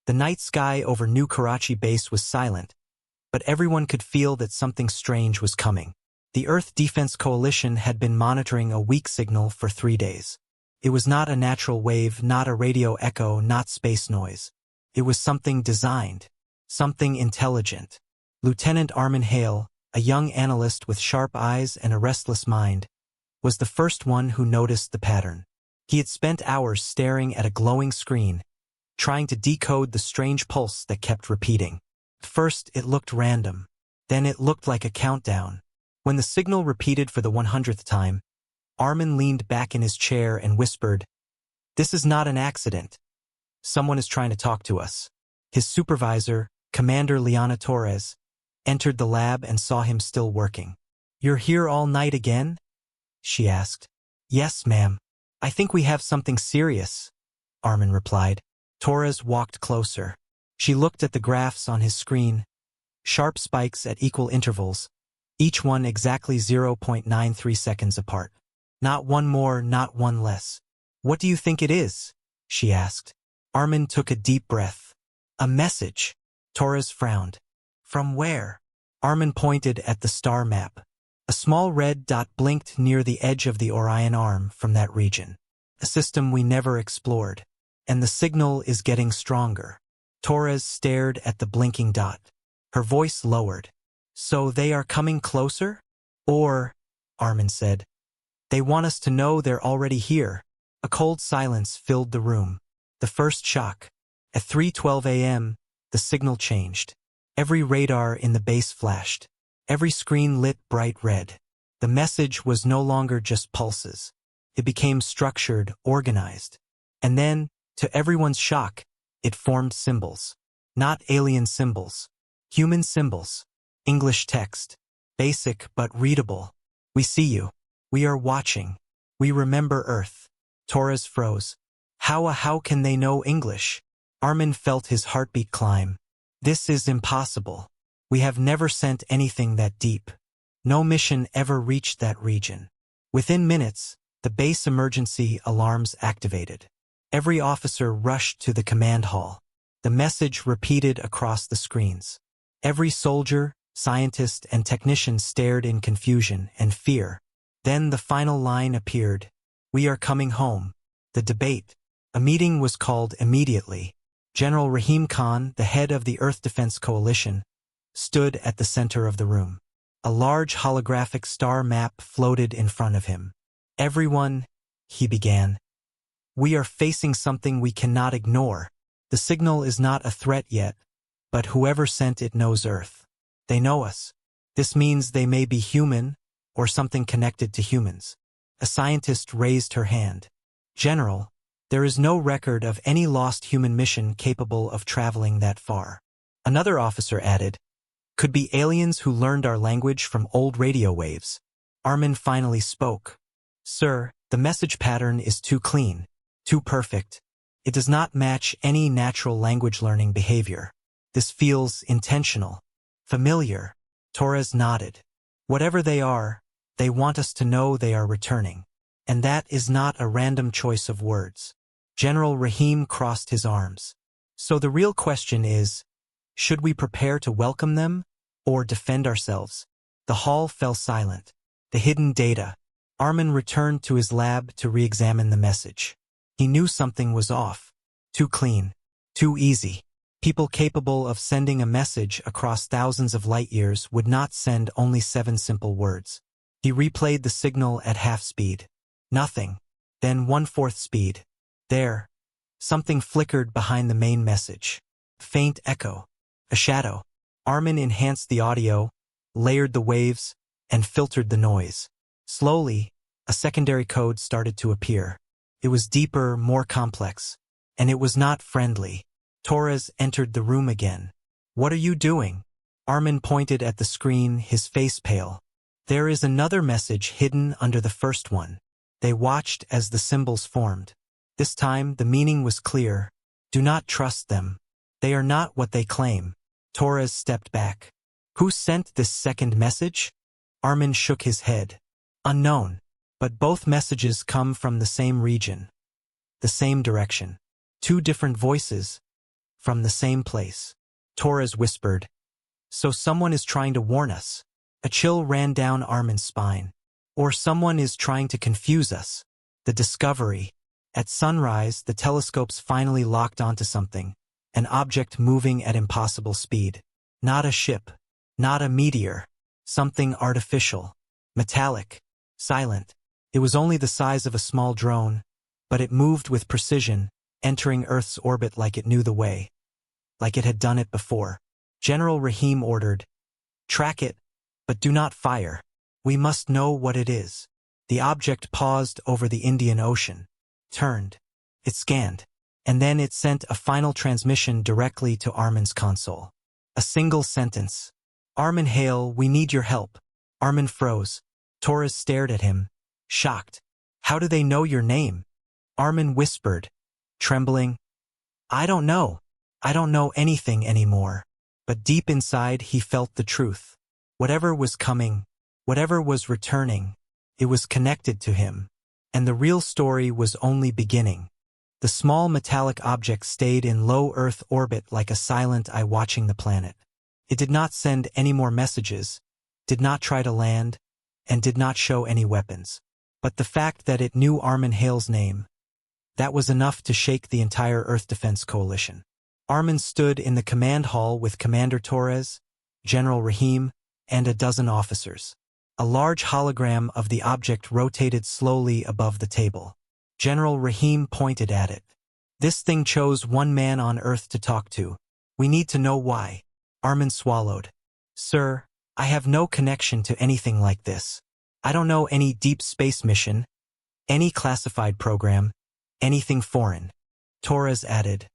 The night sky over New Karachi base was silent, but everyone could feel that something strange was coming. The Earth Defense Coalition had been monitoring a weak signal for 3 days. It was not a natural wave, not a radio echo, not space noise. It was something designed, something intelligent. Lieutenant Armin Hale, a young analyst with sharp eyes and a restless mind, was the first one who noticed the pattern. He had spent hours staring at a glowing screen, trying to decode the strange pulse that kept repeating. First, it looked random. Then it looked like a countdown. When the signal repeated for the 100th time, Armin leaned back in his chair and whispered, "This is not an accident. Someone is trying to talk to us." His supervisor, Commander Liana Torres, entered the lab and saw him still working. "You're here all night again?" she asked. "Yes, ma'am. I think we have something serious," Armin replied. Torres walked closer. She looked at the graphs on his screen, sharp spikes at equal intervals, each one exactly 0.93 seconds apart. Not one more, not one less. "What do you think it is?" she asked. Armin took a deep breath. "A message." Torres frowned. "From where?" Armin pointed at the star map. A small red dot blinked near the edge of the Orion Arm from that region. "A system we never explored. And the signal is getting stronger." Torres stared at the blinking dot. Her voice lowered. "So they are coming closer?" "Or," Armin said, "they want us to know they're already here." A cold silence filled the room. The first shock. At 3:12 a.m., the signal changed. Every radar in the base flashed. Every screen lit bright red. The message was no longer just pulses. It became structured, organized. And then, to everyone's shock, it formed symbols. Not alien symbols. Human symbols. English text. Basic but readable. "We see you. We are watching. We remember Earth." Torres froze. How can they know English?" Armin felt his heartbeat climb. "This is impossible. We have never sent anything that deep. No mission ever reached that region." Within minutes, the base emergency alarms activated. Every officer rushed to the command hall. The message repeated across the screens. Every soldier, scientist, and technician stared in confusion and fear. Then the final line appeared. "We are coming home." The debate. A meeting was called immediately. General Rahim Khan, the head of the Earth Defense Coalition, stood at the center of the room. A large holographic star map floated in front of him. "Everyone," he began, "we are facing something we cannot ignore. The signal is not a threat yet, but whoever sent it knows Earth. They know us. This means they may be human or something connected to humans." A scientist raised her hand. "General, there is no record of any lost human mission capable of traveling that far." Another officer added, "Could be aliens who learned our language from old radio waves." Armin finally spoke. "Sir, the message pattern is too clean, too perfect. It does not match any natural language learning behavior. This feels intentional, familiar." Torres nodded. "Whatever they are, they want us to know they are returning. And that is not a random choice of words." General Rahim crossed his arms. "So the real question is, should we prepare to welcome them or defend ourselves?" The hall fell silent. The hidden data. Armin returned to his lab to re-examine the message. He knew something was off. Too clean. Too easy. People capable of sending a message across thousands of light years would not send only 7 simple words. He replayed the signal at half speed. Nothing. Then 1/4 speed. There. Something flickered behind the main message. Faint echo. A shadow. Armin enhanced the audio, layered the waves, and filtered the noise. Slowly, a secondary code started to appear. It was deeper, more complex. And it was not friendly. Torres entered the room again. "What are you doing?" Armin pointed at the screen, his face pale. "There is another message hidden under the first one." They watched as the symbols formed. This time, the meaning was clear. "Do not trust them. They are not what they claim." Torres stepped back. "Who sent this second message?" Armin shook his head. "Unknown. But both messages come from the same region. The same direction. 2 different voices. From the same place. Torres whispered. So someone is trying to warn us. A chill ran down Armin's spine. Or someone is trying to confuse us. The discovery. At sunrise, the telescopes finally locked onto something. An object moving at impossible speed. Not a ship. Not a meteor. Something artificial. Metallic. Silent. It was only the size of a small drone, but it moved with precision, entering Earth's orbit like it knew the way. Like it had done it before. General Rahim ordered, "Track it, but do not fire. We must know what it is." The object paused over the Indian Ocean. Turned. It scanned. And then it sent a final transmission directly to Armin's console. A single sentence. "Armin Hale, we need your help." Armin froze. Torres stared at him, shocked. "How do they know your name?" Armin whispered, trembling. "I don't know. I don't know anything anymore." But deep inside he felt the truth. Whatever was coming, whatever was returning, it was connected to him. And the real story was only beginning. The small metallic object stayed in low Earth orbit like a silent eye watching the planet. It did not send any more messages, did not try to land, and did not show any weapons. But the fact that it knew Armin Hale's name, that was enough to shake the entire Earth Defense Coalition. Armin stood in the command hall with Commander Torres, General Rahim, and a dozen officers. A large hologram of the object rotated slowly above the table. General Rahim pointed at it. "This thing chose one man on Earth to talk to. We need to know why." Armin swallowed. "Sir, I have no connection to anything like this. I don't know any deep space mission, any classified program, anything foreign." Torres added.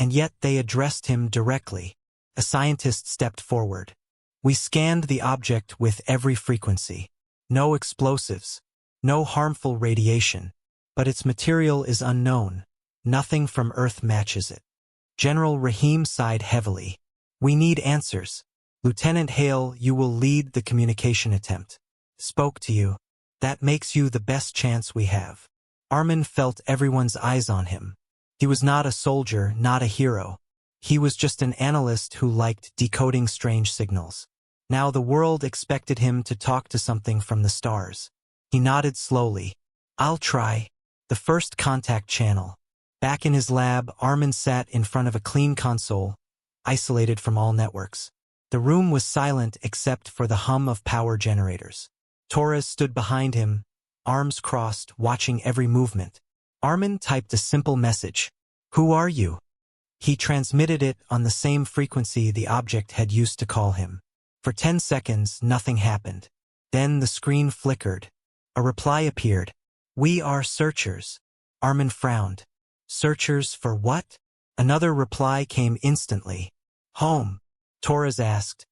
And yet they addressed him directly. A scientist stepped forward. "We scanned the object with every frequency. No explosives, no harmful radiation, but its material is unknown. Nothing from Earth matches it." General Rahim sighed heavily. "We need answers. Lieutenant Hale, you will lead the communication attempt. Spoke to you. That makes you the best chance we have." Armin felt everyone's eyes on him. He was not a soldier, not a hero. He was just an analyst who liked decoding strange signals. Now the world expected him to talk to something from the stars. He nodded slowly. "I'll try." The first contact channel. Back in his lab, Armin sat in front of a clean console, isolated from all networks. The room was silent except for the hum of power generators. Torres stood behind him, arms crossed, watching every movement. Armin typed a simple message. "Who are you?" He transmitted it on the same frequency the object had used to call him. For 10 seconds, nothing happened. Then the screen flickered. A reply appeared. "We are searchers." Armin frowned. "Searchers for what?" Another reply came instantly. "Home," Torres asked.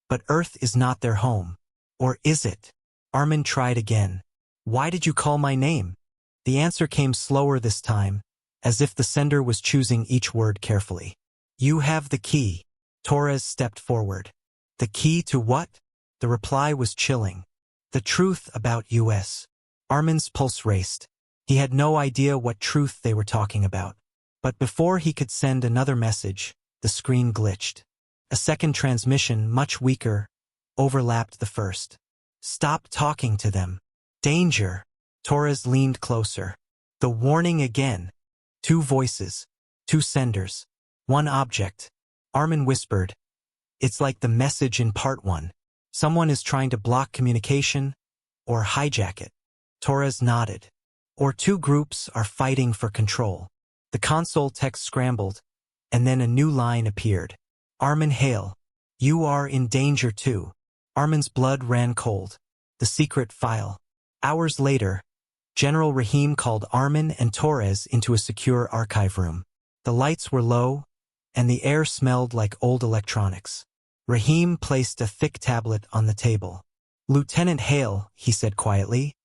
"But Earth is not their home. Or is it?" Armin tried again. "Why did you call my name?" The answer came slower this time, as if the sender was choosing each word carefully. "You have the key." Torres stepped forward. "The key to what?" The reply was chilling. "The truth about US." Armin's pulse raced. He had no idea what truth they were talking about. But before he could send another message, the screen glitched. A second transmission, much weaker, overlapped the first. "Stop talking to them. Danger." Torres leaned closer. The warning again. 2 voices. 2 senders. 1 object. Armin whispered. "It's like the message in part 1. Someone is trying to block communication or hijack it." Torres nodded. "Or 2 groups are fighting for control." The console text scrambled, and then a new line appeared. "Armin Hale, you are in danger too." Armin's blood ran cold. The secret file. Hours later, General Rahim called Armin and Torres into a secure archive room. The lights were low, and the air smelled like old electronics. Rahim placed a thick tablet on the table. "Lieutenant Hale," he said quietly,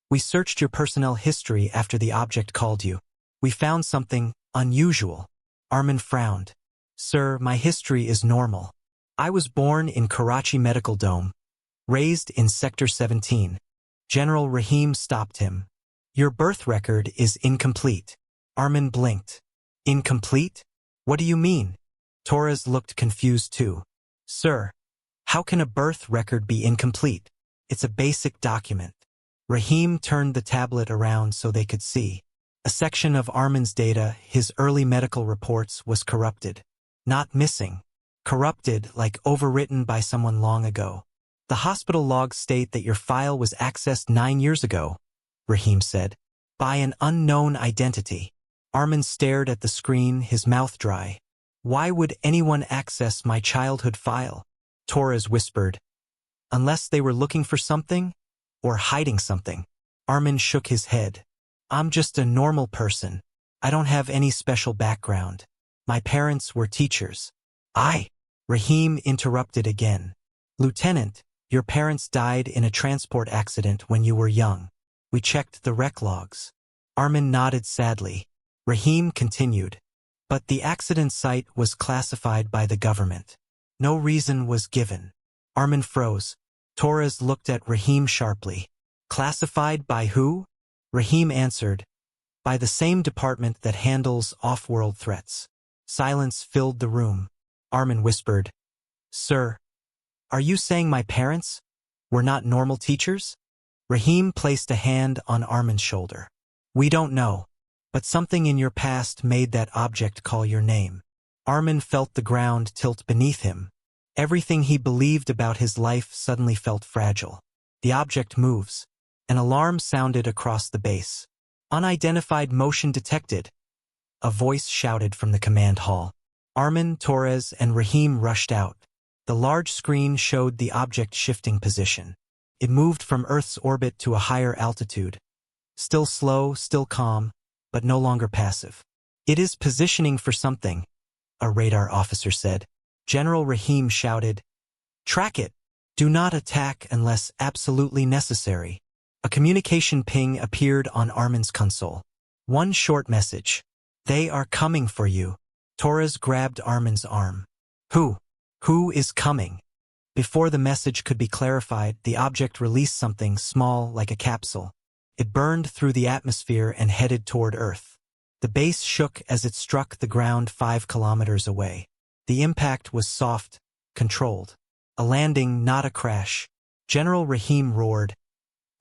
"we searched your personnel history after the object called you. We found something unusual." Armin frowned. "Sir, my history is normal. I was born in Karachi Medical Dome, raised in Sector 17. General Rahim stopped him. "Your birth record is incomplete." Armin blinked. "Incomplete?" What do you mean? Torres looked confused too. Sir, how can a birth record be incomplete? It's a basic document. Rahim turned the tablet around so they could see. A section of Armin's data, his early medical reports, was corrupted. Not missing. Corrupted, like overwritten by someone long ago. The hospital logs state that your file was accessed 9 years ago, Rahim said. By an unknown identity. Armin stared at the screen, his mouth dry. Why would anyone access my childhood file? Torres whispered. Unless they were looking for something? Or hiding something. Armin shook his head. I'm just a normal person. I don't have any special background. My parents were teachers. Rahim interrupted again. Lieutenant, your parents died in a transport accident when you were young. We checked the wreck logs. Armin nodded sadly. Rahim continued. But the accident site was classified by the government. No reason was given. Armin froze. Torres looked at Rahim sharply. Classified by who? Rahim answered. By the same department that handles off-world threats. Silence filled the room. Armin whispered. Sir, are you saying my parents were not normal teachers? Rahim placed a hand on Armin's shoulder. We don't know, but something in your past made that object call your name. Armin felt the ground tilt beneath him. Everything he believed about his life suddenly felt fragile. The object moves. An alarm sounded across the base. Unidentified motion detected. A voice shouted from the command hall. Armin, Torres, and Rahim rushed out. The large screen showed the object shifting position. It moved from Earth's orbit to a higher altitude. Still slow, still calm, but no longer passive. It is positioning for something, a radar officer said. General Rahim shouted, Track it! Do not attack unless absolutely necessary. A communication ping appeared on Armin's console. One short message. They are coming for you. Torres grabbed Armin's arm. Who? Who is coming? Before the message could be clarified, the object released something small like a capsule. It burned through the atmosphere and headed toward Earth. The base shook as it struck the ground 5 kilometers away. The impact was soft, controlled. A landing, not a crash. General Rahim roared.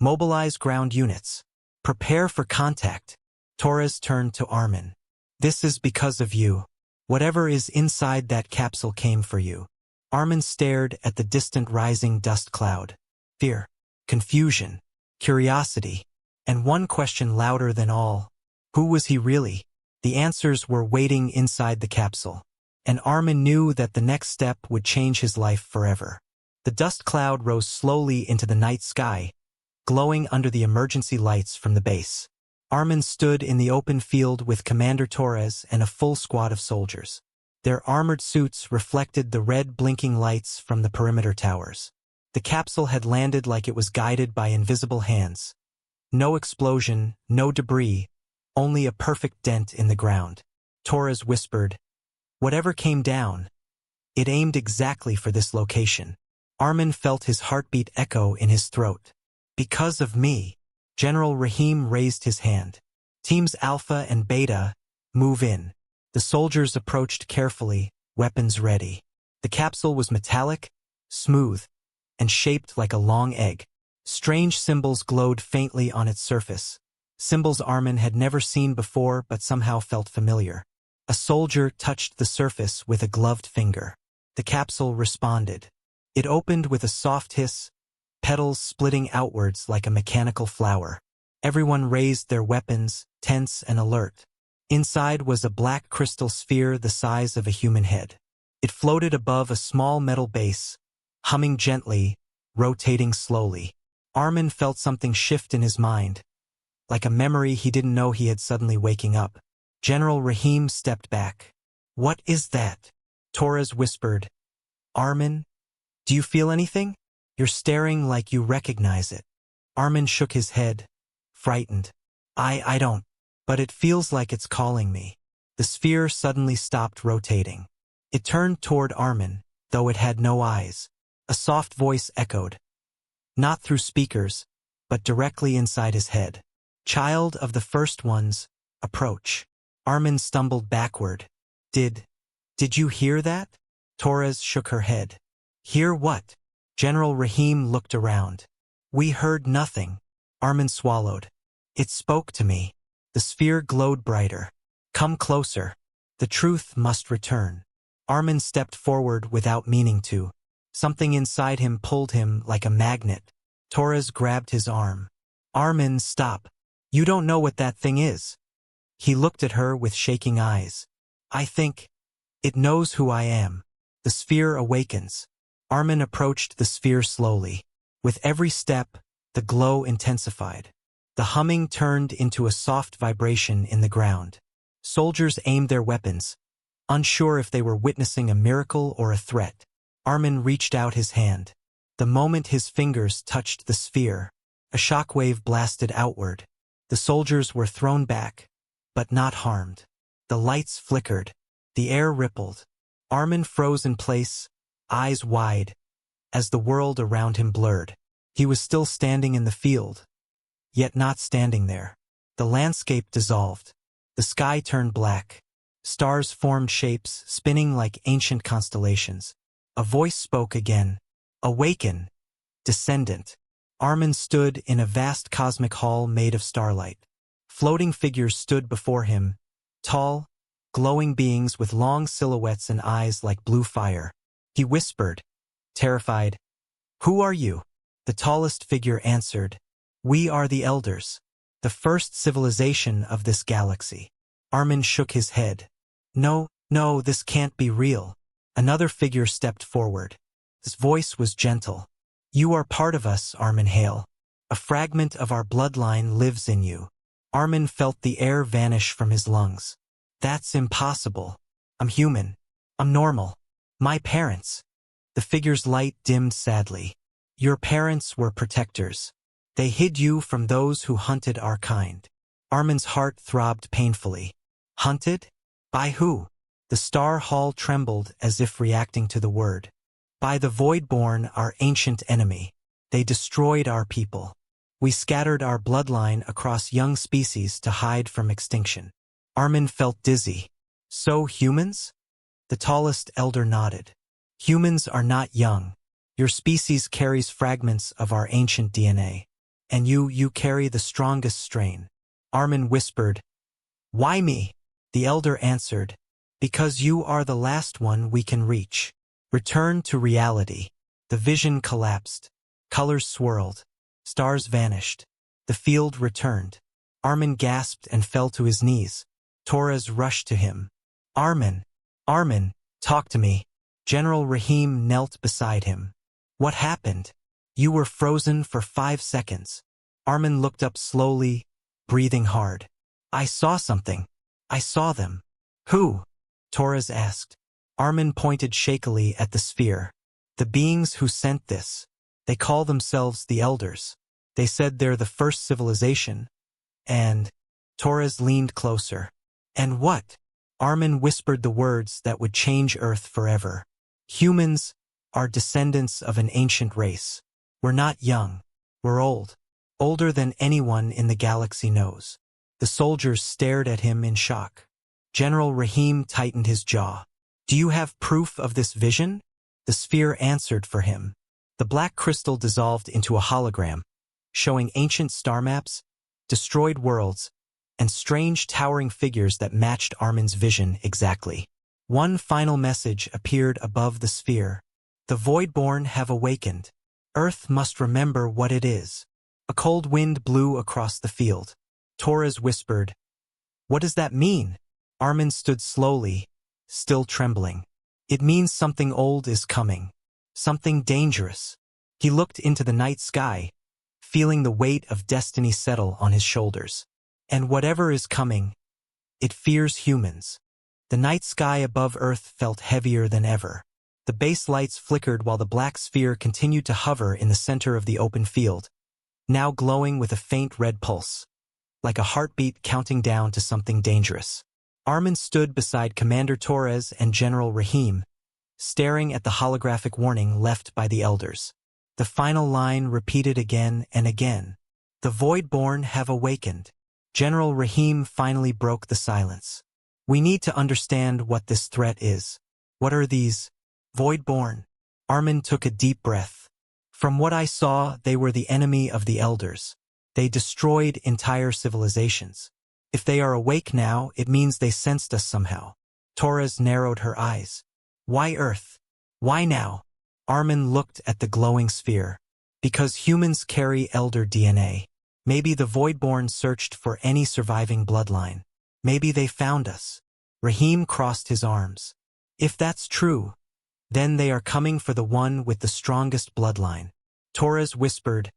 Mobilize ground units. Prepare for contact. Torres turned to Armin. This is because of you. Whatever is inside that capsule came for you. Armin stared at the distant rising dust cloud. Fear, confusion, curiosity, and one question louder than all. Who was he really? The answers were waiting inside the capsule. And Armin knew that the next step would change his life forever. The dust cloud rose slowly into the night sky, glowing under the emergency lights from the base. Armin stood in the open field with Commander Torres and a full squad of soldiers. Their armored suits reflected the red blinking lights from the perimeter towers. The capsule had landed like it was guided by invisible hands. No explosion, no debris, only a perfect dent in the ground. Torres whispered, Whatever came down, it aimed exactly for this location. Armin felt his heartbeat echo in his throat. Because of me. General Rahim raised his hand. Teams Alpha and Beta, move in. The soldiers approached carefully, weapons ready. The capsule was metallic, smooth, and shaped like a long egg. Strange symbols glowed faintly on its surface. Symbols Armin had never seen before but somehow felt familiar. A soldier touched the surface with a gloved finger. The capsule responded. It opened with a soft hiss, petals splitting outwards like a mechanical flower. Everyone raised their weapons, tense and alert. Inside was a black crystal sphere the size of a human head. It floated above a small metal base, humming gently, rotating slowly. Armin felt something shift in his mind, like a memory he didn't know he had suddenly waking up. General Rahim stepped back. What is that? Torres whispered. Armin, do you feel anything? You're staring like you recognize it. Armin shook his head, frightened. I don't. But it feels like it's calling me. The sphere suddenly stopped rotating. It turned toward Armin, though it had no eyes. A soft voice echoed. Not through speakers, but directly inside his head. Child of the first ones, approach. Armin stumbled backward. Did Did you hear that? Torres shook her head. Hear what? General Rahim looked around. We heard nothing. Armin swallowed. It spoke to me. The sphere glowed brighter. Come closer. The truth must return. Armin stepped forward without meaning to. Something inside him pulled him like a magnet. Torres grabbed his arm. Armin, stop. You don't know what that thing is. He looked at her with shaking eyes. I think it knows who I am. The sphere awakens. Armin approached the sphere slowly. With every step, the glow intensified. The humming turned into a soft vibration in the ground. Soldiers aimed their weapons, unsure if they were witnessing a miracle or a threat. Armin reached out his hand. The moment his fingers touched the sphere, a shockwave blasted outward. The soldiers were thrown back, but not harmed. The lights flickered. The air rippled. Armin froze in place, eyes wide, as the world around him blurred. He was still standing in the field, yet not standing there. The landscape dissolved. The sky turned black. Stars formed shapes, spinning like ancient constellations. A voice spoke again. Awaken, descendant. Armin stood in a vast cosmic hall made of starlight. Floating figures stood before him, tall, glowing beings with long silhouettes and eyes like blue fire. He whispered, terrified, Who are you? The tallest figure answered, We are the Elders, the first civilization of this galaxy. Armin shook his head. No, this can't be real. Another figure stepped forward. His voice was gentle. You are part of us, Armin Hale. A fragment of our bloodline lives in you. Armin felt the air vanish from his lungs. That's impossible. I'm human. I'm normal. My parents. The figure's light dimmed sadly. Your parents were protectors. They hid you from those who hunted our kind. Armin's heart throbbed painfully. Hunted? By who? The star hall trembled as if reacting to the word. By the Voidborn, our ancient enemy. They destroyed our people. We scattered our bloodline across young species to hide from extinction. Armin felt dizzy. So humans? The tallest elder nodded. Humans are not young. Your species carries fragments of our ancient DNA. And you carry the strongest strain. Armin whispered, Why me? The elder answered, Because you are the last one we can reach. Return to reality. The vision collapsed. Colors swirled. Stars vanished. The field returned. Armin gasped and fell to his knees. Torres rushed to him. Armin, talk to me. General Rahim knelt beside him. What happened? You were frozen for 5 seconds. Armin looked up slowly, breathing hard. I saw something. I saw them. Who? Torres asked. Armin pointed shakily at the sphere. The beings who sent this. They call themselves the Elders. They said they're the first civilization. And Torres leaned closer. And what? Armin whispered the words that would change Earth forever. Humans are descendants of an ancient race. We're not young. We're old. Older than anyone in the galaxy knows. The soldiers stared at him in shock. General Rahim tightened his jaw. Do you have proof of this vision? The sphere answered for him. The black crystal dissolved into a hologram, showing ancient star maps, destroyed worlds, and strange towering figures that matched Armin's vision exactly. One final message appeared above the sphere. The Voidborn have awakened. Earth must remember what it is. A cold wind blew across the field. Torres whispered, What does that mean? Armin stood slowly, still trembling. It means something old is coming. Something dangerous. He looked into the night sky, feeling the weight of destiny settle on his shoulders. And whatever is coming, it fears humans. The night sky above Earth felt heavier than ever. The base lights flickered while the black sphere continued to hover in the center of the open field, now glowing with a faint red pulse, like a heartbeat counting down to something dangerous. Armin stood beside Commander Torres and General Rahim, staring at the holographic warning left by the Elders. The final line repeated again and again. The Voidborn have awakened. General Rahim finally broke the silence. We need to understand what this threat is. What are these? Voidborn. Armin took a deep breath. From what I saw, they were the enemy of the elders. They destroyed entire civilizations. If they are awake now, it means they sensed us somehow. Torres narrowed her eyes. Why Earth? Why now? Armin looked at the glowing sphere. Because humans carry elder DNA. Maybe the Voidborn searched for any surviving bloodline. Maybe they found us. Rahim crossed his arms. If that's true, then they are coming for the one with the strongest bloodline. Torres whispered,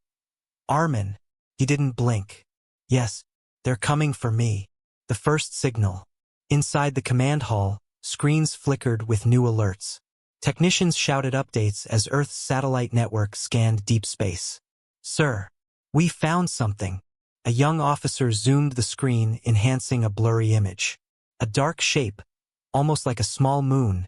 Armin. He didn't blink. Yes, they're coming for me. The first signal. Inside the command hall, screens flickered with new alerts. Technicians shouted updates as Earth's satellite network scanned deep space. Sir, we found something. A young officer zoomed the screen, enhancing a blurry image. A dark shape, almost like a small moon,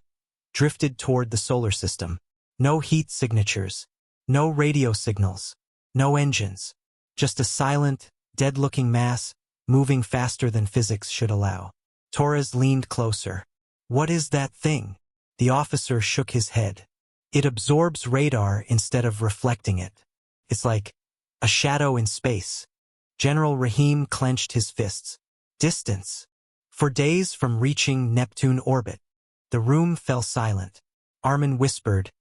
drifted toward the solar system. No heat signatures, no radio signals, no engines. Just a silent, dead-looking mass, moving faster than physics should allow. Torres leaned closer. What is that thing? The officer shook his head. It absorbs radar instead of reflecting it. It's like a shadow in space. General Rahim clenched his fists. Distance. For days from reaching Neptune orbit. The room fell silent. Armin whispered,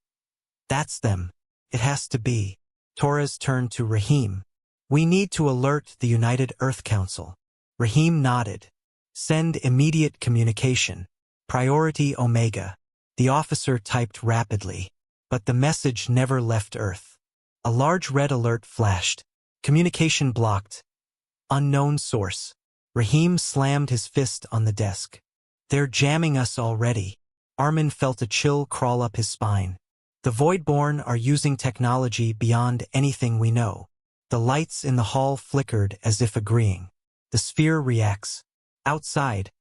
That's them. It has to be. Torres turned to Rahim. We need to alert the United Earth Council. Rahim nodded. Send immediate communication. Priority Omega. The officer typed rapidly, but the message never left Earth. A large red alert flashed. Communication blocked. Unknown source. Rahim slammed his fist on the desk. They're jamming us already. Armin felt a chill crawl up his spine. The Voidborn are using technology beyond anything we know. The lights in the hall flickered as if agreeing. The sphere reacts. Outside,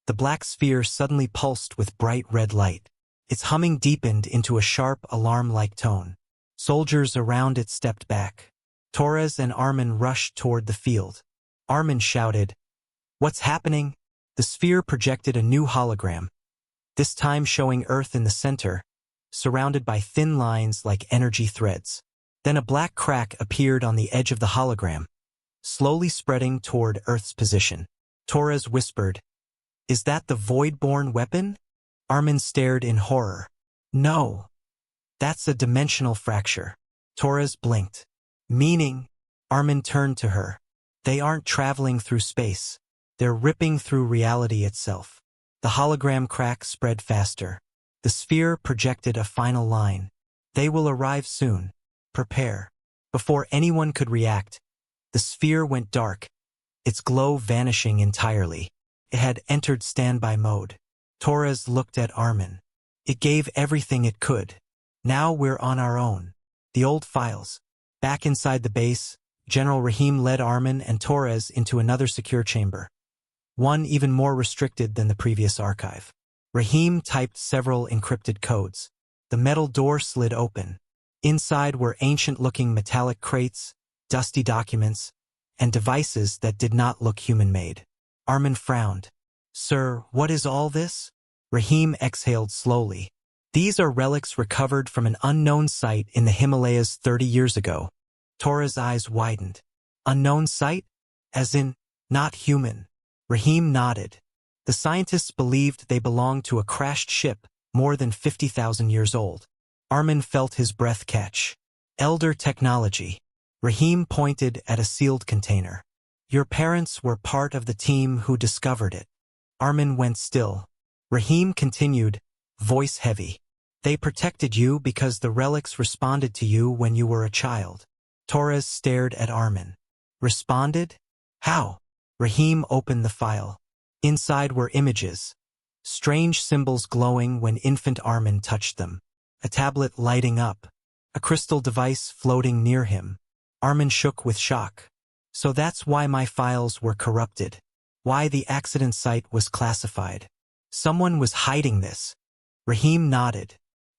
the black sphere suddenly pulsed with bright red light. Its humming deepened into a sharp, alarm-like tone. Soldiers around it stepped back. Torres and Armin rushed toward the field. Armin shouted, What's happening? The sphere projected a new hologram, this time showing Earth in the center, surrounded by thin lines like energy threads. Then a black crack appeared on the edge of the hologram, slowly spreading toward Earth's position. Torres whispered, Is that the Voidborn weapon? Armin stared in horror. No. That's a dimensional fracture. Torres blinked. Meaning? Armin turned to her. They aren't traveling through space. They're ripping through reality itself. The hologram crack spread faster. The sphere projected a final line. They will arrive soon. Prepare. Before anyone could react, the sphere went dark, its glow vanishing entirely. It had entered standby mode. Torres looked at Armin. It gave everything it could. Now we're on our own. The old files. Back inside the base, General Rahim led Armin and Torres into another secure chamber. One even more restricted than the previous archive. Rahim typed several encrypted codes. The metal door slid open. Inside were ancient-looking metallic crates, dusty documents, and devices that did not look human-made. Armin frowned. Sir, what is all this? Rahim exhaled slowly. These are relics recovered from an unknown site in the Himalayas 30 years ago. Torres' eyes widened. Unknown site? As in, not human. Rahim nodded. The scientists believed they belonged to a crashed ship more than 50,000 years old. Armin felt his breath catch. Elder technology. Rahim pointed at a sealed container. Your parents were part of the team who discovered it. Armin went still. Rahim continued, voice heavy. They protected you because the relics responded to you when you were a child. Torres stared at Armin. Responded? How? Rahim opened the file. Inside were images. Strange symbols glowing when infant Armin touched them. A tablet lighting up. A crystal device floating near him. Armin shook with shock. So that's why my files were corrupted. Why the accident site was classified. Someone was hiding this. Rahim nodded.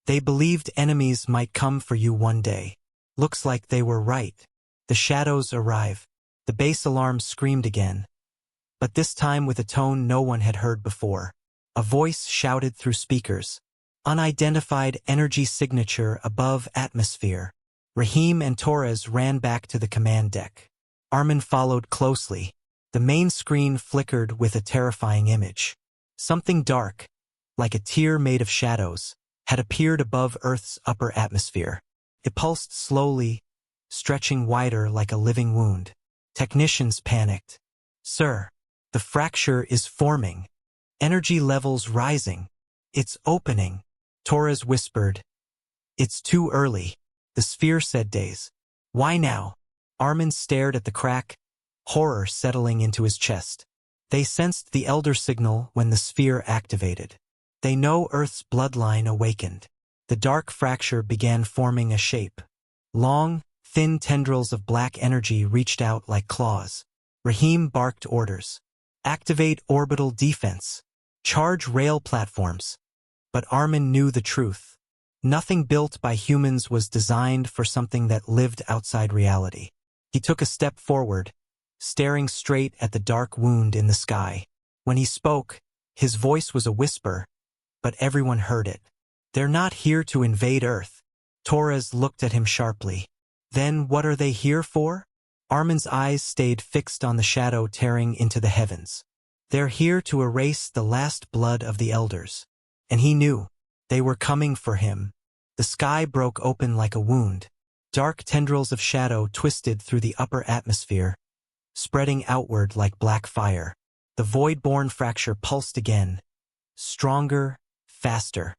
They believed enemies might come for you one day. Looks like they were right. The shadows arrive. The base alarm screamed again. But this time with a tone no one had heard before. A voice shouted through speakers. Unidentified energy signature above atmosphere. Rahim and Torres ran back to the command deck. Armin followed closely. The main screen flickered with a terrifying image. Something dark, like a tear made of shadows, had appeared above Earth's upper atmosphere. It pulsed slowly, stretching wider like a living wound. Technicians panicked. "Sir, the fracture is forming. Energy levels rising. It's opening," Torres whispered. "It's too early," the sphere said. "Days. Why now?" Armin stared at the crack, horror settling into his chest. They sensed the elder signal when the sphere activated. They know Earth's bloodline awakened. The dark fracture began forming a shape. Long, thin tendrils of black energy reached out like claws. Rahim barked orders. "Activate orbital defense. Charge rail platforms." But Armin knew the truth. Nothing built by humans was designed for something that lived outside reality. He took a step forward, staring straight at the dark wound in the sky. When he spoke, his voice was a whisper, but everyone heard it. "They're not here to invade Earth." Torres looked at him sharply. "Then what are they here for?" Armin's eyes stayed fixed on the shadow tearing into the heavens. "They're here to erase the last blood of the elders." And he knew. They were coming for him. The sky broke open like a wound. Dark tendrils of shadow twisted through the upper atmosphere, spreading outward like black fire. The void-born fracture pulsed again, stronger, faster,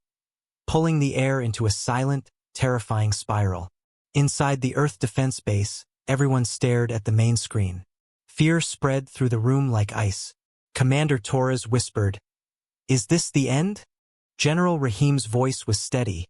pulling the air into a silent, terrifying spiral. Inside the Earth Defense Base, everyone stared at the main screen. Fear spread through the room like ice. Commander Torres whispered, "Is this the end?" General Rahim's voice was steady,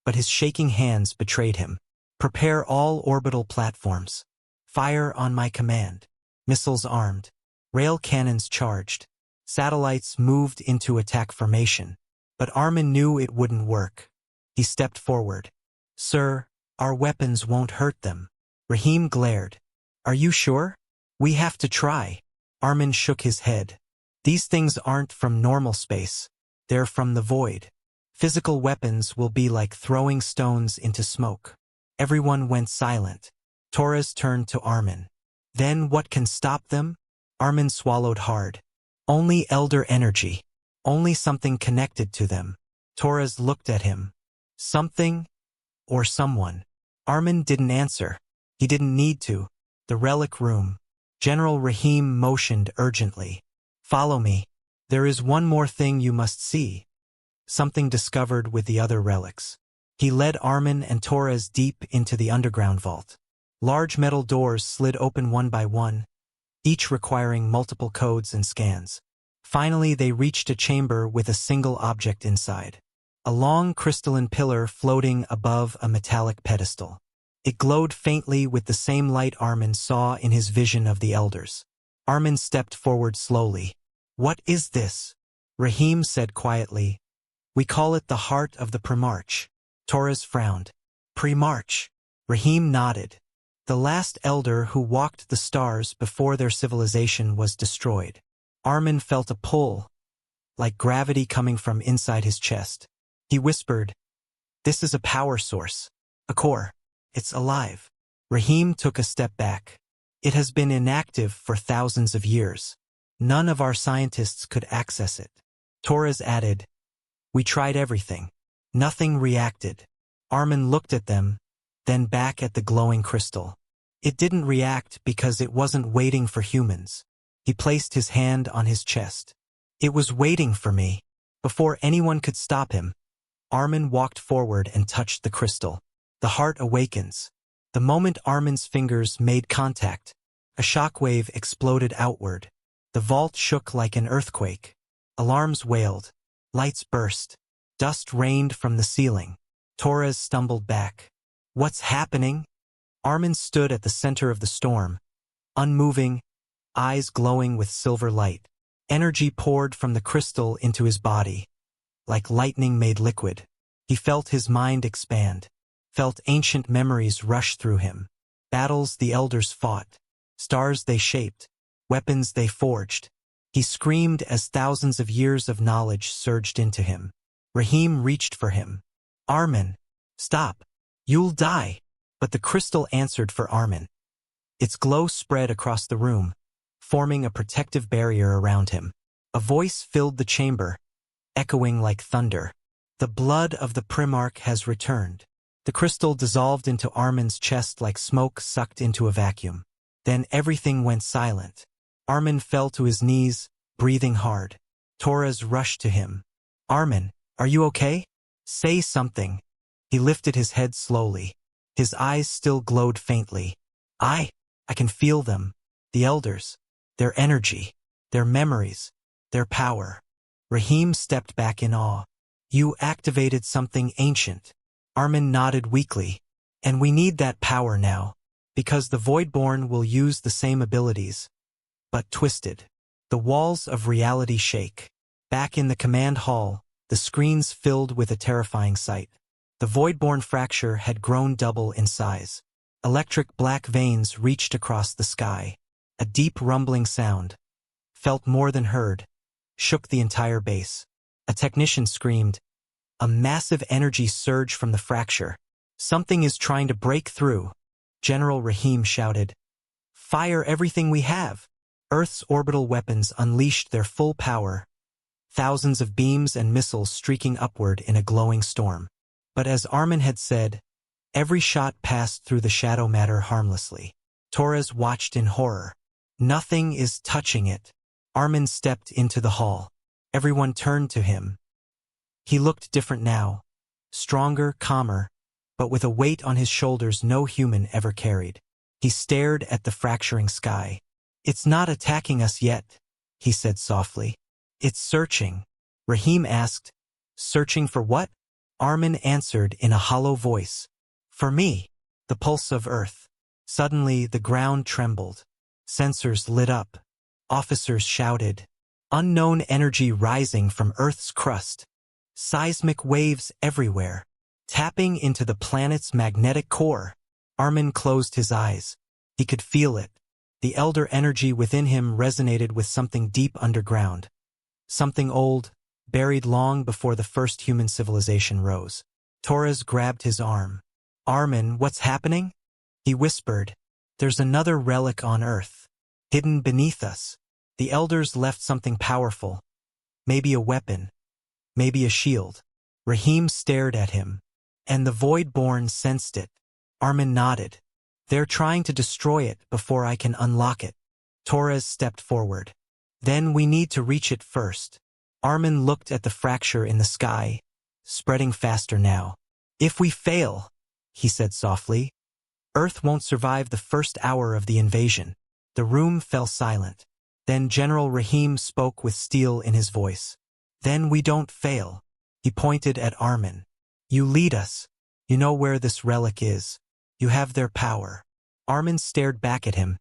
but his shaking hands betrayed him. "Prepare all orbital platforms. Fire on my command." Missiles armed. Rail cannons charged. Satellites moved into attack formation. But Armin knew it wouldn't work. He stepped forward. "Sir, our weapons won't hurt them." Rahim glared. "Are you sure?" "We have to try." Armin shook his head. "These things aren't from normal space. They're from the void. Physical weapons will be like throwing stones into smoke." Everyone went silent. Torres turned to Armin. "Then what can stop them?" Armin swallowed hard. "Only elder energy. Only something connected to them." Torres looked at him. "Something or someone?" Armin didn't answer. He didn't need to. The relic room. General Rahim motioned urgently. "Follow me. There is one more thing you must see." Something discovered with the other relics. He led Armin and Torres deep into the underground vault. Large metal doors slid open one by one, each requiring multiple codes and scans. Finally, they reached a chamber with a single object inside. A long crystalline pillar floating above a metallic pedestal. It glowed faintly with the same light Armin saw in his vision of the elders. Armin stepped forward slowly. "What is this?" Rahim said quietly. "We call it the heart of the Primarch." Torres frowned. "Primarch?" Rahim nodded. "The last elder who walked the stars before their civilization was destroyed." Armin felt a pull, like gravity coming from inside his chest. He whispered, "This is a power source. A core. It's alive." Rahim took a step back. "It has been inactive for thousands of years. None of our scientists could access it." Torres added, "We tried everything. Nothing reacted." Armin looked at them, then back at the glowing crystal. It didn't react because it wasn't waiting for humans. He placed his hand on his chest. "It was waiting for me." Before anyone could stop him, Armin walked forward and touched the crystal. The heart awakens. The moment Armin's fingers made contact, a shockwave exploded outward. The vault shook like an earthquake. Alarms wailed. Lights burst. Dust rained from the ceiling. Torres stumbled back. "What's happening?" Armin stood at the center of the storm, unmoving, eyes glowing with silver light. Energy poured from the crystal into his body, like lightning made liquid. He felt his mind expand, felt ancient memories rush through him. Battles the elders fought, stars they shaped, weapons they forged. He screamed as thousands of years of knowledge surged into him. Rahim reached for him. Armin, stop. You'll die. But the crystal answered for Armin. Its glow spread across the room, forming a protective barrier around him. A voice filled the chamber, echoing like thunder. The blood of the Primarch has returned. The crystal dissolved into Armin's chest like smoke sucked into a vacuum. Then everything went silent. Armin fell to his knees, breathing hard. Torres rushed to him. Armin, are you okay? Say something. He lifted his head slowly. His eyes still glowed faintly. I can feel them. The elders. Their energy. Their memories. Their power. Rahim stepped back in awe. You activated something ancient. Armin nodded weakly. And we need that power now. Because the Voidborn will use the same abilities. But twisted. The walls of reality shake. Back in the command hall, the screens filled with a terrifying sight. The Voidborn fracture had grown double in size. Electric black veins reached across the sky. A deep rumbling sound, felt more than heard, shook the entire base. A technician screamed. A massive energy surge from the fracture. Something is trying to break through. General Rahim shouted. Fire everything we have. Earth's orbital weapons unleashed their full power. Thousands of beams and missiles streaking upward in a glowing storm. But as Armin had said, every shot passed through the shadow matter harmlessly. Torres watched in horror. Nothing is touching it. Armin stepped into the hall. Everyone turned to him. He looked different now. Stronger, calmer, but with a weight on his shoulders no human ever carried. He stared at the fracturing sky. It's not attacking us yet, he said softly. It's searching. Rahim asked, searching for what? Armin answered in a hollow voice. For me, the pulse of Earth. Suddenly the ground trembled. Sensors lit up. Officers shouted. Unknown energy rising from Earth's crust. Seismic waves everywhere, tapping into the planet's magnetic core. Armin closed his eyes. He could feel it. The elder energy within him resonated with something deep underground. Something old, buried long before the first human civilization rose. Torres grabbed his arm. Armin, what's happening? He whispered. There's another relic on Earth, hidden beneath us. The elders left something powerful. Maybe a weapon. Maybe a shield. Rahim stared at him. And the Voidborn sensed it. Armin nodded. They're trying to destroy it before I can unlock it. Torres stepped forward. Then we need to reach it first. Armin looked at the fracture in the sky, spreading faster now. If we fail, he said softly, Earth won't survive the first hour of the invasion. The room fell silent. Then General Rahim spoke with steel in his voice. Then we don't fail. He pointed at Armin. You lead us. You know where this relic is. You have their power. Armin stared back at him,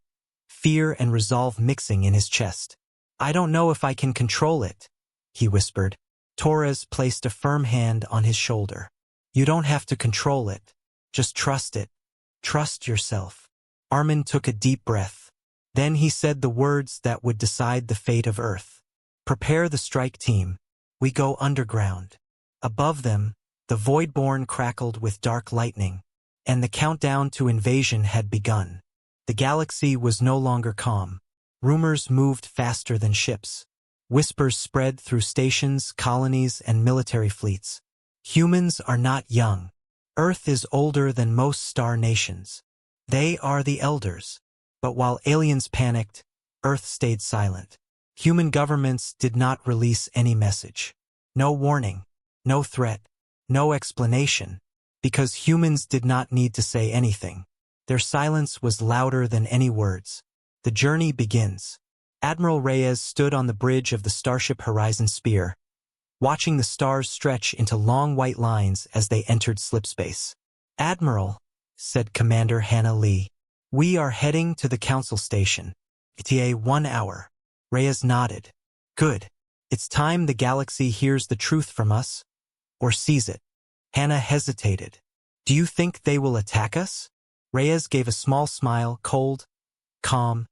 fear and resolve mixing in his chest. I don't know if I can control it, he whispered. Torres placed a firm hand on his shoulder. You don't have to control it. Just trust it. Trust yourself. Armin took a deep breath. Then he said the words that would decide the fate of Earth. Prepare the strike team. We go underground. Above them, the Voidborn crackled with dark lightning, and the countdown to invasion had begun. The galaxy was no longer calm. Rumors moved faster than ships. Whispers spread through stations, colonies, and military fleets. Humans are not young. Earth is older than most star nations. They are the elders. But while aliens panicked, Earth stayed silent. Human governments did not release any message. No warning, no threat, no explanation, because humans did not need to say anything. Their silence was louder than any words. The journey begins. Admiral Reyes stood on the bridge of the Starship Horizon Spear, watching the stars stretch into long white lines as they entered slipspace. Admiral, said Commander Hannah Lee, we are heading to the Council Station. ETA 1 hour. Reyes nodded. Good. It's time the galaxy hears the truth from us, or sees it. Hannah hesitated. Do you think they will attack us? Reyes gave a small smile, cold, calm,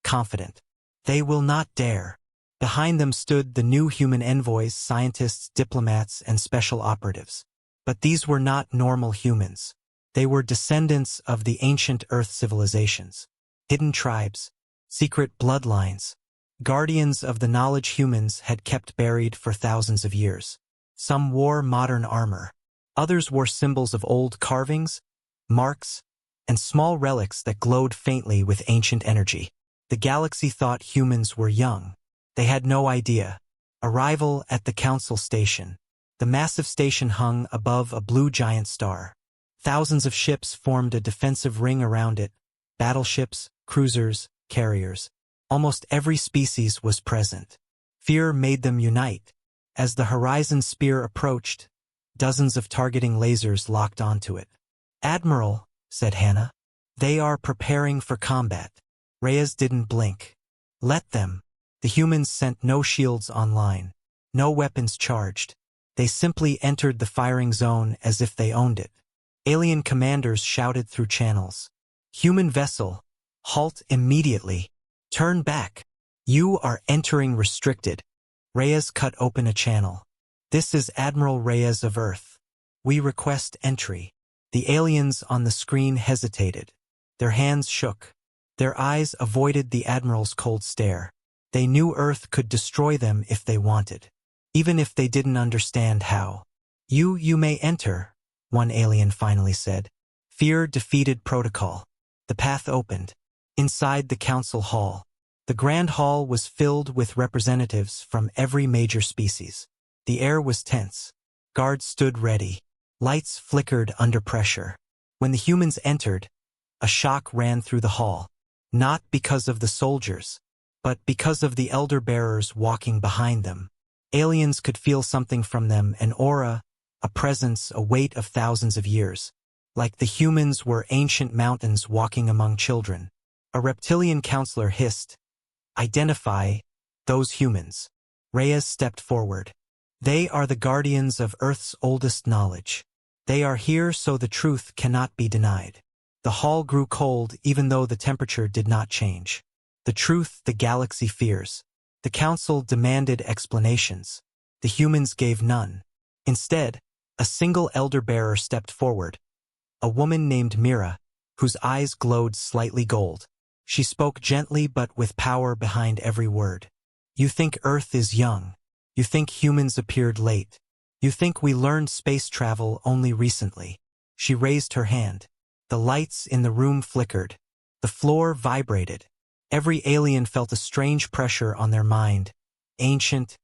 confident. They will not dare. Behind them stood the new human envoys, scientists, diplomats, and special operatives. But these were not normal humans. They were descendants of the ancient Earth civilizations, hidden tribes, secret bloodlines, guardians of the knowledge humans had kept buried for thousands of years. Some wore modern armor. Others wore symbols of old carvings, marks, and small relics that glowed faintly with ancient energy. The galaxy thought humans were young. They had no idea. Arrival at the council station. The massive station hung above a blue giant star. Thousands of ships formed a defensive ring around it. Battleships, cruisers, carriers. Almost every species was present. Fear made them unite. As the horizon spear approached, dozens of targeting lasers locked onto it. "Admiral," said Hannah, "they are preparing for combat." Reyes didn't blink. "Let them." The humans sent no shields online, no weapons charged. They simply entered the firing zone as if they owned it. Alien commanders shouted through channels. "Human vessel, halt immediately. Turn back. You are entering restricted." Reyes cut open a channel. "This is Admiral Reyes of Earth. We request entry." The aliens on the screen hesitated. Their hands shook. Their eyes avoided the Admiral's cold stare. They knew Earth could destroy them if they wanted, even if they didn't understand how. You may enter," one alien finally said. Fear defeated protocol. The path opened. Inside the council hall. The grand hall was filled with representatives from every major species. The air was tense. Guards stood ready. Lights flickered under pressure. When the humans entered, a shock ran through the hall. Not because of the soldiers, but because of the elder bearers walking behind them. Aliens could feel something from them, an aura, a presence, a weight of thousands of years. Like the humans were ancient mountains walking among children. A reptilian counselor hissed, "Identify those humans." Reyes stepped forward. "They are the guardians of Earth's oldest knowledge. They are here so the truth cannot be denied." The hall grew cold even though the temperature did not change. The truth the galaxy fears. The council demanded explanations. The humans gave none. Instead, a single elder bearer stepped forward. A woman named Mira, whose eyes glowed slightly gold. She spoke gently but with power behind every word. "You think Earth is young. You think humans appeared late. You think we learned space travel only recently." She raised her hand. The lights in the room flickered. The floor vibrated. Every alien felt a strange pressure on their mind. Ancient,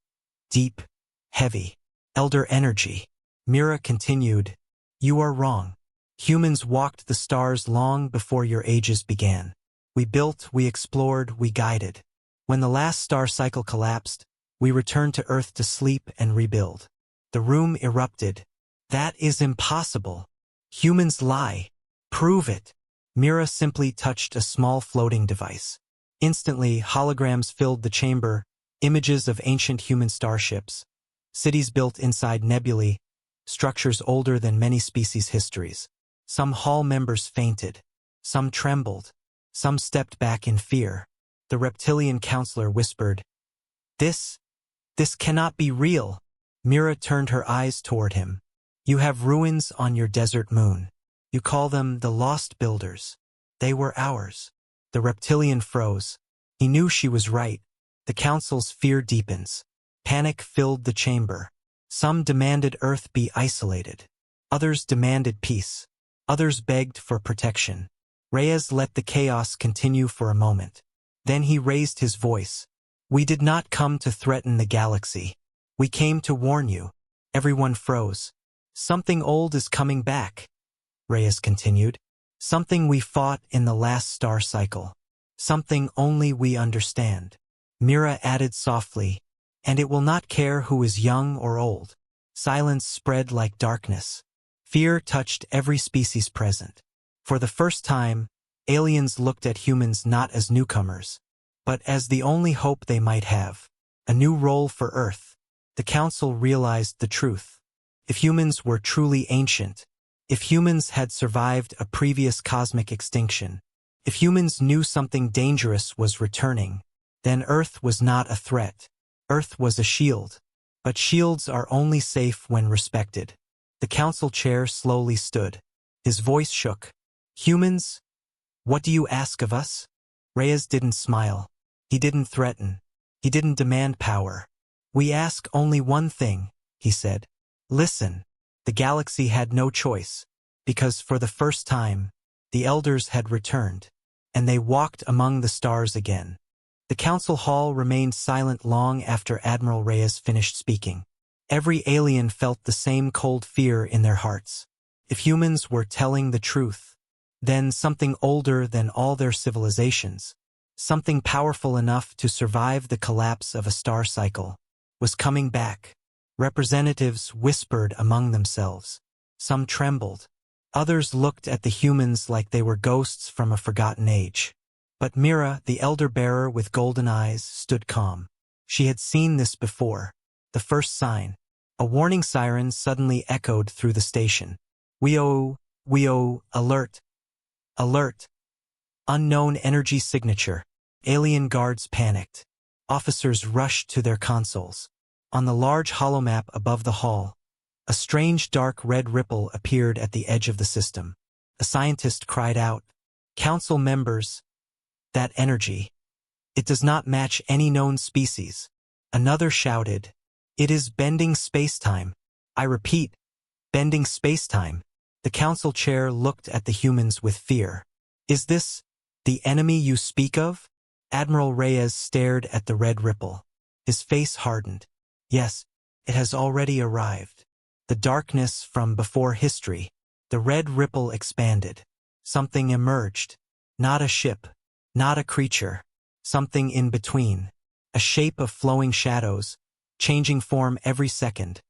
deep, heavy. Elder energy. Mira continued, "You are wrong. Humans walked the stars long before your ages began. We built, we explored, we guided. When the last star cycle collapsed, we returned to Earth to sleep and rebuild." The room erupted. "That is impossible. Humans lie. Prove it." Mira simply touched a small floating device. Instantly, holograms filled the chamber, images of ancient human starships, cities built inside nebulae, structures older than many species' histories. Some hall members fainted. Some trembled. Some stepped back in fear. The reptilian counselor whispered, This cannot be real." Mira turned her eyes toward him. "You have ruins on your desert moon. You call them the Lost Builders. They were ours." The reptilian froze. He knew she was right. The council's fear deepens. Panic filled the chamber. Some demanded Earth be isolated. Others demanded peace. Others begged for protection. Reyes let the chaos continue for a moment. Then he raised his voice. "We did not come to threaten the galaxy. We came to warn you." Everyone froze. "Something old is coming back," Reyes continued. "Something we fought in the last star cycle. Something only we understand." Mira added softly, "And it will not care who is young or old." Silence spread like darkness. Fear touched every species present. For the first time, aliens looked at humans not as newcomers, but as the only hope they might have. A new role for Earth. The Council realized the truth. If humans were truly ancient, if humans had survived a previous cosmic extinction, if humans knew something dangerous was returning, then Earth was not a threat. Earth was a shield. But shields are only safe when respected. The council chair slowly stood. His voice shook. Humans, what do you ask of us? Reyes didn't smile. He didn't threaten. He didn't demand power. We ask only one thing, he said. Listen. The galaxy had no choice, because for the first time, the elders had returned, and they walked among the stars again. The council hall remained silent long after Admiral Reyes finished speaking. Every alien felt the same cold fear in their hearts. If humans were telling the truth, then something older than all their civilizations, something powerful enough to survive the collapse of a star cycle, was coming back. Representatives whispered among themselves. Some trembled. Others looked at the humans like they were ghosts from a forgotten age. But Mira, the elder bearer with golden eyes, stood calm. She had seen this before. The first sign. A warning siren suddenly echoed through the station. We-oh, alert. Alert. Unknown energy signature. Alien guards panicked. Officers rushed to their consoles. On the large holomap above the hall, a strange dark red ripple appeared at the edge of the system. A scientist cried out, Council members, that energy. It does not match any known species. Another shouted, It is bending spacetime. I repeat, bending spacetime. The council chair looked at the humans with fear. Is this the enemy you speak of? Admiral Reyes stared at the red ripple. His face hardened. Yes, it has already arrived. The darkness from before history. The red ripple expanded. Something emerged. Not a ship. Not a creature. Something in between. A shape of flowing shadows, changing form every second.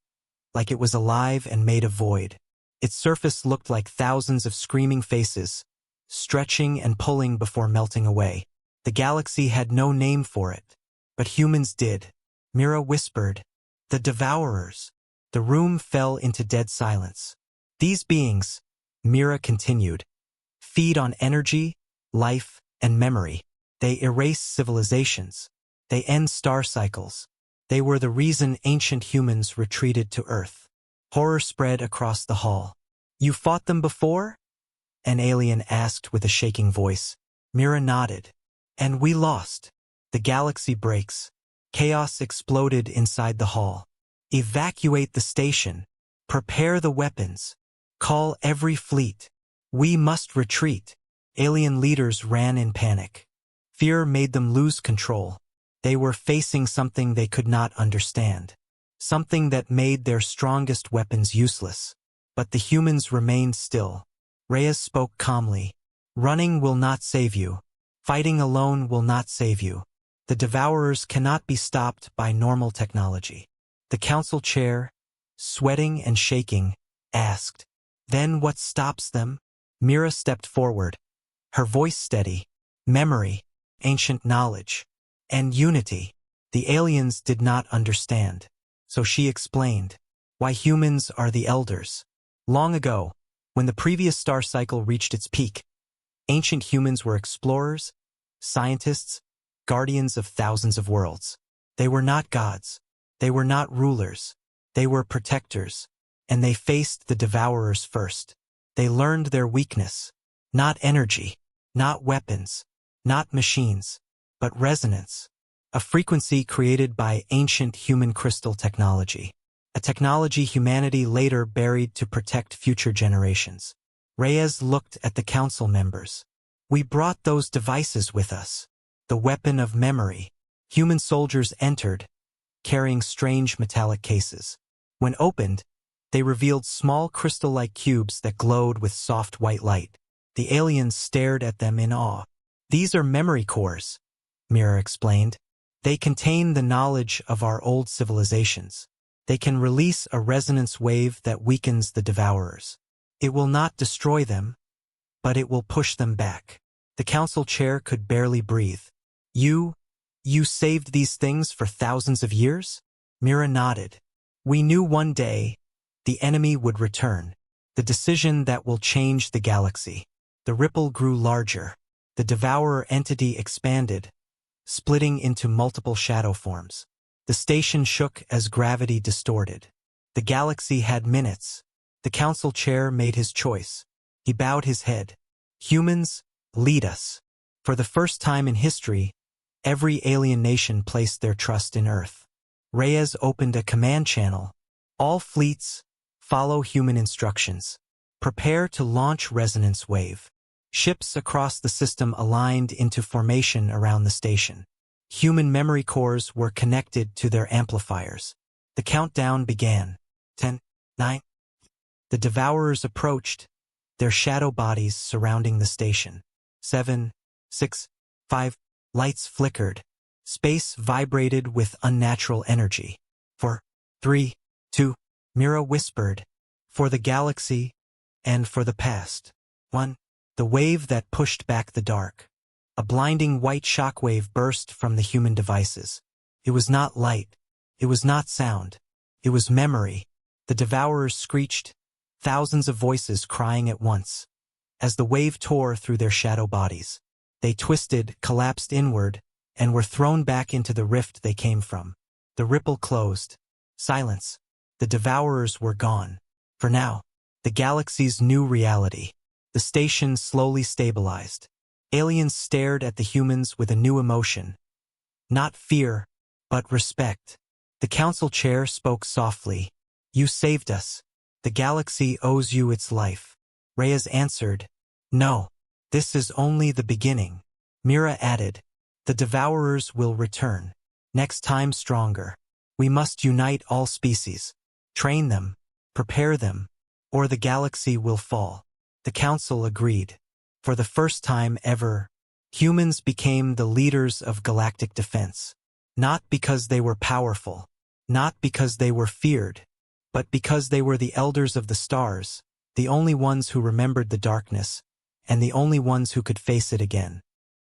Like it was alive and made of void. Its surface looked like thousands of screaming faces, stretching and pulling before melting away. The galaxy had no name for it, but humans did. Mira whispered, The Devourers. The room fell into dead silence. These beings, Mira continued, feed on energy, life, and memory. They erase civilizations. They end star cycles. They were the reason ancient humans retreated to Earth. Horror spread across the hall. You fought them before? An alien asked with a shaking voice. Mira nodded. And we lost. The galaxy breaks. Chaos exploded inside the hall. Evacuate the station. Prepare the weapons. Call every fleet. We must retreat. Alien leaders ran in panic. Fear made them lose control. They were facing something they could not understand. Something that made their strongest weapons useless. But the humans remained still. Reyes spoke calmly. Running will not save you. Fighting alone will not save you. The Devourers cannot be stopped by normal technology. The council chair, sweating and shaking, asked, Then what stops them? Mira stepped forward, her voice steady. Memory, ancient knowledge, and unity. The aliens did not understand. So she explained why humans are the elders. Long ago, when the previous star cycle reached its peak, ancient humans were explorers, scientists, guardians of thousands of worlds. They were not gods. They were not rulers. They were protectors, and they faced the Devourers first. They learned their weakness. Not energy, not weapons, not machines, but resonance. A frequency created by ancient human crystal technology. A technology humanity later buried to protect future generations. Reyes looked at the council members. We brought those devices with us. The weapon of memory. Human soldiers entered, carrying strange metallic cases. When opened, they revealed small crystal-like cubes that glowed with soft white light. The aliens stared at them in awe. These are memory cores, Mira explained. They contain the knowledge of our old civilizations. They can release a resonance wave that weakens the Devourers. It will not destroy them, but it will push them back. The council chair could barely breathe. You saved these things for thousands of years? Mira nodded. We knew one day the enemy would return. The decision that will change the galaxy. The ripple grew larger. The Devourer entity expanded, splitting into multiple shadow forms. The station shook as gravity distorted. The galaxy had minutes. The council chair made his choice. He bowed his head. Humans, lead us. For the first time in history, every alien nation placed their trust in Earth. Reyes opened a command channel. All fleets, follow human instructions. Prepare to launch resonance wave. Ships across the system aligned into formation around the station. Human memory cores were connected to their amplifiers. The countdown began. 10, 9. The Devourers approached, their shadow bodies surrounding the station. 7, 6, 5. Lights flickered. Space vibrated with unnatural energy. 4, 3, 2. Mira whispered. For the galaxy and for the past. 1. The wave that pushed back the dark. A blinding white shockwave burst from the human devices. It was not light. It was not sound. It was memory. The Devourers screeched, thousands of voices crying at once. As the wave tore through their shadow bodies, they twisted, collapsed inward, and were thrown back into the rift they came from. The ripple closed. Silence. The Devourers were gone. For now, the galaxy's new reality. The station slowly stabilized. Aliens stared at the humans with a new emotion. Not fear, but respect. The council chair spoke softly. You saved us. The galaxy owes you its life. Reyes answered, No, this is only the beginning. Mira added, The Devourers will return. Next time stronger. We must unite all species. Train them, prepare them, or the galaxy will fall. The council agreed. For the first time ever, humans became the leaders of galactic defense. Not because they were powerful, not because they were feared, but because they were the elders of the stars, the only ones who remembered the darkness, and the only ones who could face it again.